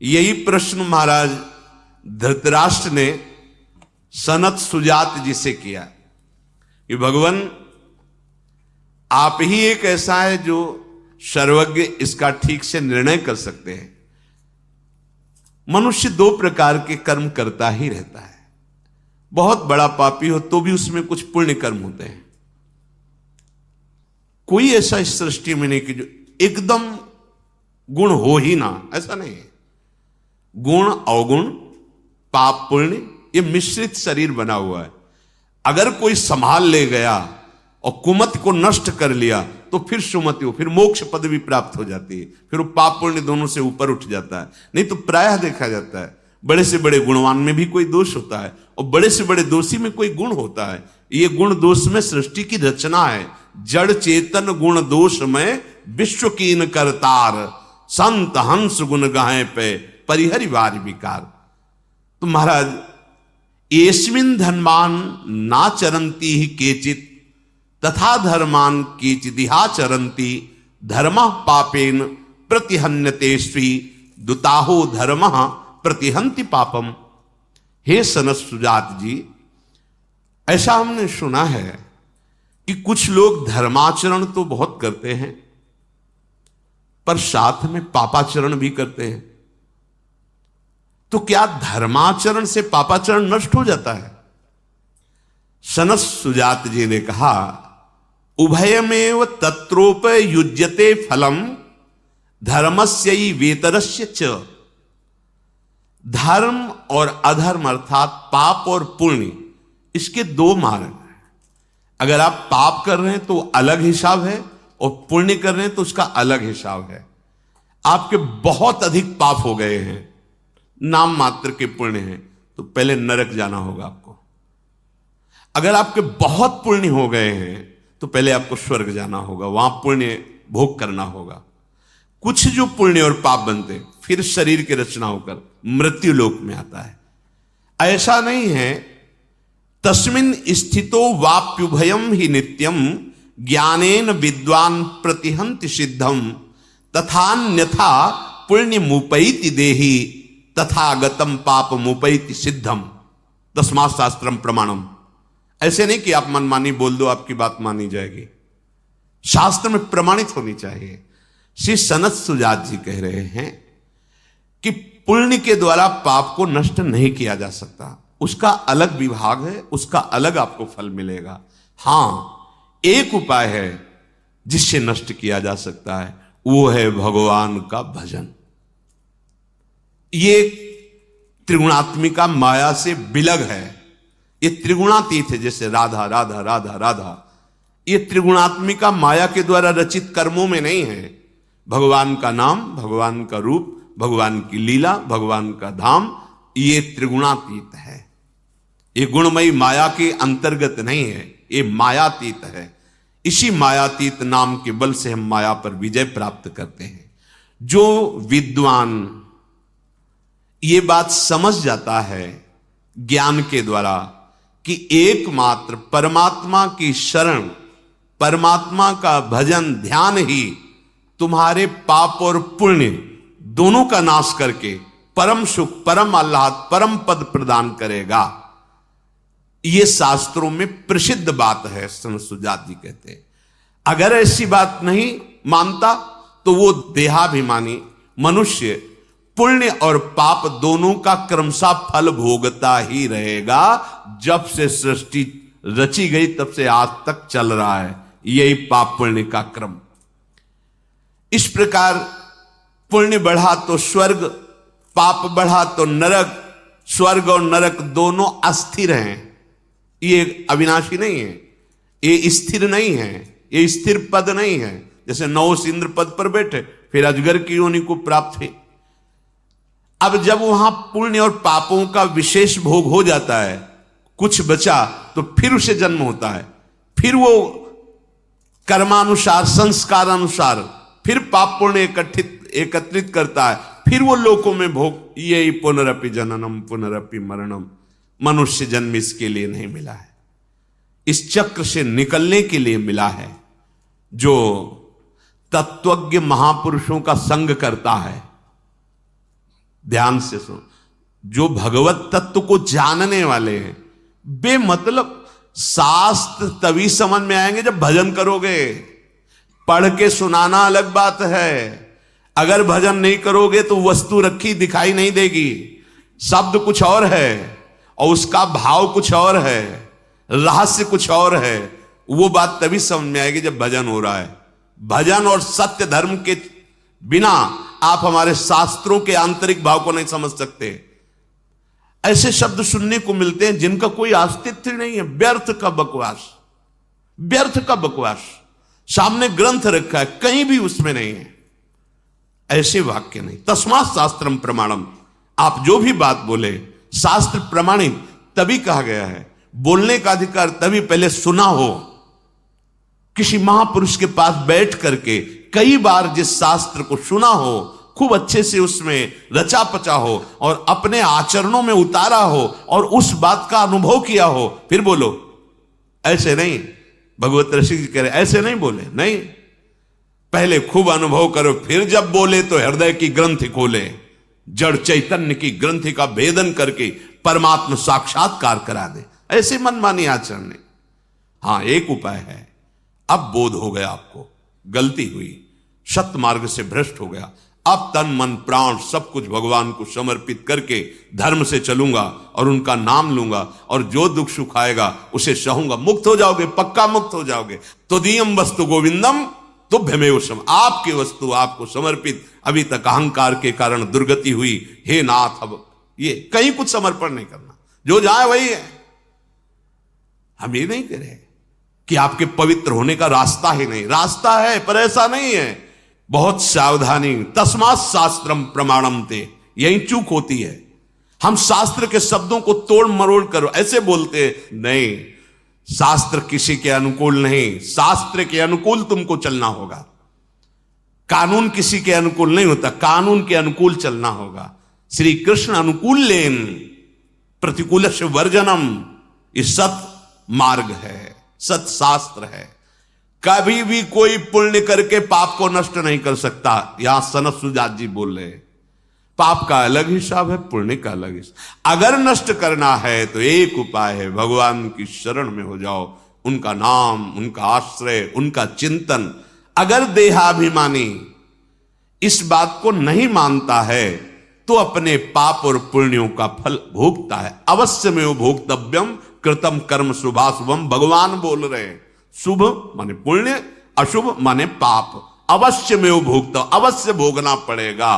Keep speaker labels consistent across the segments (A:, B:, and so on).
A: यही प्रश्न महाराज धृतराष्ट्र ने सनत सुजात जी से किया कि भगवान आप ही एक ऐसा है जो सर्वज्ञ, इसका ठीक से निर्णय कर सकते हैं। मनुष्य दो प्रकार के कर्म करता ही रहता है। बहुत बड़ा पापी हो तो भी उसमें कुछ पुण्य कर्म होते हैं। कोई ऐसा इस सृष्टि में नहीं कि जो एकदम गुण हो ही ना, ऐसा नहीं है। गुण अवगुण, पाप पुण्य, ये मिश्रित शरीर बना हुआ है। अगर कोई संभाल ले गया और कुमति को नष्ट कर लिया तो फिर सुमति हो, फिर मोक्ष पद भी प्राप्त हो जाती है, फिर वो पाप पुण्य दोनों से ऊपर उठ जाता है। नहीं तो प्रायः देखा जाता है बड़े से बड़े गुणवान में भी कोई दोष होता है और बड़े से बड़े दोषी में कोई गुण होता है। ये गुण दोष में सृष्टि की रचना है। जड़ चेतन गुण दोष में विश्व कीन करतार, संत हंस गुण गाहे पे परिहरि वारि विकार। तो महाराज एस्मिन धर्मान ना चरंती ही केचित तथा धर्मान केचिदिहा चरंती धर्म पापेन प्रतिहन्यते स्वी दुताहो धर्म प्रतिहंति पापम। हे सनत सुजात जी, ऐसा हमने सुना है कि कुछ लोग धर्माचरण तो बहुत करते हैं पर साथ में पापाचरण भी करते हैं। तो क्या धर्माचरण से पापाचरण नष्ट हो जाता है? सनत सुजात जी ने कहा, उभयमेव तत्रोपयुज्यते फलम धर्मस्यै वेतरस्य च। धर्म और अधर्म अर्थात पाप और पुण्य, इसके दो मार्ग हैं। अगर आप पाप कर रहे हैं तो अलग हिसाब है और पुण्य कर रहे हैं तो उसका अलग हिसाब है। आपके बहुत अधिक पाप हो गए हैं, नाम मात्र के पुण्य हैं, तो पहले नरक जाना होगा आपको। अगर आपके बहुत पुण्य हो गए हैं तो पहले आपको स्वर्ग जाना होगा, वहां पुण्य भोग करना होगा। कुछ जो पुण्य और पाप बनते फिर शरीर की रचना होकर मृत्यु लोक में आता है। ऐसा नहीं है। तस्मिन स्थितो वाप्युभयम ही नित्यम ज्ञानेन विद्वान प्रतिहंति सिद्धम तथान्यथा पुण्य मुपैति देहि तथागतम पाप मुपैति सिद्धम तस्मात् शास्त्रम प्रमाणम। ऐसे नहीं कि आप मनमानी बोल दो आपकी बात मानी जाएगी, शास्त्र में प्रमाणित होनी चाहिए। श्री सनत सुजात जी कह रहे हैं कि पुण्य के द्वारा पाप को नष्ट नहीं किया जा सकता, उसका अलग विभाग है, उसका अलग आपको फल मिलेगा। हां, एक उपाय है जिससे नष्ट किया जा सकता है, वो है भगवान का भजन। ये त्रिगुणात्मिका माया से बिलग है। ये त्रिगुणातीत है, जैसे राधा राधा राधा राधा। ये त्रिगुणात्मिका माया के द्वारा रचित कर्मों में नहीं है। भगवान का नाम, भगवान का रूप, भगवान की लीला, भगवान का धाम, ये त्रिगुणातीत है। ये गुणमयी माया के अंतर्गत नहीं है, ये मायातीत है। इसी मायातीत नाम के बल से हम माया पर विजय प्राप्त करते हैं। जो विद्वान ये बात समझ जाता है ज्ञान के द्वारा कि एकमात्र परमात्मा की शरण, परमात्मा का भजन ध्यान ही तुम्हारे पाप और पुण्य दोनों का नाश करके परम सुख, परम आह्लाद, परम पद प्रदान करेगा, यह शास्त्रों में प्रसिद्ध बात है। सनत सुजात जी कहते हैं अगर ऐसी बात नहीं मानता तो वो देहाभिमानी मनुष्य पुण्य और पाप दोनों का क्रमशः फल भोगता ही रहेगा। जब से सृष्टि रची गई तब से आज तक चल रहा है यही पाप पुण्य का क्रम। इस प्रकार पुण्य बढ़ा तो स्वर्ग, पाप बढ़ा तो नरक। स्वर्ग और नरक दोनों अस्थिर हैं, ये अविनाशी नहीं है, ये स्थिर नहीं है, ये स्थिर पद नहीं है। जैसे नौस इंद्र पद पर बैठे फिर अजगर की योनि को प्राप्त हुई। अब जब वहां पुण्य और पापों का विशेष भोग हो जाता है, कुछ बचा तो फिर उसे जन्म होता है, फिर वो कर्मानुसार, संस्कार अनुसार फिर पाप पुण्य एकत्रित करता है, फिर वो लोकों में भोग। यही पुनरपि जननम पुनरपि मरणम। मनुष्य जन्म इसके लिए नहीं मिला है, इस चक्र से निकलने के लिए मिला है। जो तत्वज्ञ महापुरुषों का संग करता है, ध्यान से सुनो, जो भगवत तत्व को जानने वाले हैं बेमतलब शास्त्र तभी समझ में आएंगे जब भजन करोगे। पढ़ के सुनाना अलग बात है, अगर भजन नहीं करोगे तो वस्तु रखी दिखाई नहीं देगी, शब्द कुछ और है और उसका भाव कुछ और है, रहस्य कुछ और है। वो बात तभी समझ में आएगी जब भजन हो रहा है। भजन और सत्य धर्म के बिना आप हमारे शास्त्रों के आंतरिक भाव को नहीं समझ सकते। ऐसे शब्द सुनने को मिलते हैं जिनका कोई अस्तित्व नहीं है, व्यर्थ का बकवास, व्यर्थ का बकवास। सामने ग्रंथ रखा है, कहीं भी उसमें नहीं है ऐसे वाक्य नहीं। तस्मात् शास्त्रम प्रमाणम, आप जो भी बात बोले शास्त्र प्रमाणित तभी कहा गया है। बोलने का अधिकार तभी पहले सुना हो, किसी महापुरुष के पास बैठ करके कई बार जिस शास्त्र को सुना हो, खूब अच्छे से उसमें रचा पचा हो और अपने आचरणों में उतारा हो और उस बात का अनुभव किया हो, फिर बोलो। ऐसे नहीं, भगवत ऋषि जी कह रहे ऐसे नहीं बोले, नहीं, पहले खूब अनुभव करो, फिर जब बोले तो हृदय की ग्रंथि खोले, जड़ चैतन्य की ग्रंथि का भेदन करके परमात्मा साक्षात्कार करा दे। ऐसे मनमानी आचरण नहीं। हां, एक उपाय है, अब बोध हो गया आपको, गलती हुई, सत्य मार्ग से भ्रष्ट हो गया, अब तन मन प्राण सब कुछ भगवान को समर्पित करके धर्म से चलूंगा और उनका नाम लूंगा और जो दुख सुख आएगा उसे सहूंगा। मुक्त हो जाओगे, पक्का मुक्त हो जाओगे। तो दियम वस्तु गोविंदम तुभ्यमेव सम, आपकी वस्तु आपको समर्पित। अभी तक अहंकार के कारण दुर्गति हुई, हे नाथ अब ये कहीं कुछ समर्पण नहीं करना, जो जाए वही है। हम ये नहीं कह रहे कि आपके पवित्र होने का रास्ता ही नहीं, रास्ता है पर ऐसा नहीं है। बहुत सावधानी, तस्मात् शास्त्रम प्रमाणम ते, यही चूक होती है। हम शास्त्र के शब्दों को तोड़ मरोड़ कर ऐसे बोलते नहीं, शास्त्र किसी के अनुकूल नहीं, शास्त्र के अनुकूल तुमको चलना होगा। कानून किसी के अनुकूल नहीं होता, कानून के अनुकूल चलना होगा। श्री कृष्ण अनुकूल लेन प्रतिकूल से वर्जनम, ये सत मार्ग है, सत शास्त्र है। कभी भी कोई पुण्य करके पाप को नष्ट नहीं कर सकता। यहां सनत सुजात जी बोल रहे, पाप का अलग हिसाब है, पुण्य का अलग हिसाब। अगर नष्ट करना है तो एक उपाय है, भगवान की शरण में हो जाओ, उनका नाम, उनका आश्रय, उनका चिंतन। अगर देहाभिमानी इस बात को नहीं मानता है तो अपने पाप और पुण्यों का फल भोगता है। अवश्य में भोक्तव्यम कृतम कर्म शुभाशुभम, भगवान बोल रहे हैं। शुभ माने पुण्य, अशुभ माने पाप, अवश्य में वो भोगता, अवश्य भोगना पड़ेगा।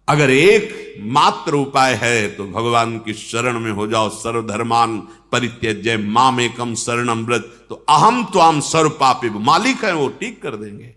A: अगर एक मात्र उपाय है तो भगवान की शरण में हो जाओ। सर्वधर्मान परित्यज्य मामेकम शरणम व्रज, तो अहम त्वाम सर्व पापी, मालिक है वो, ठीक कर देंगे।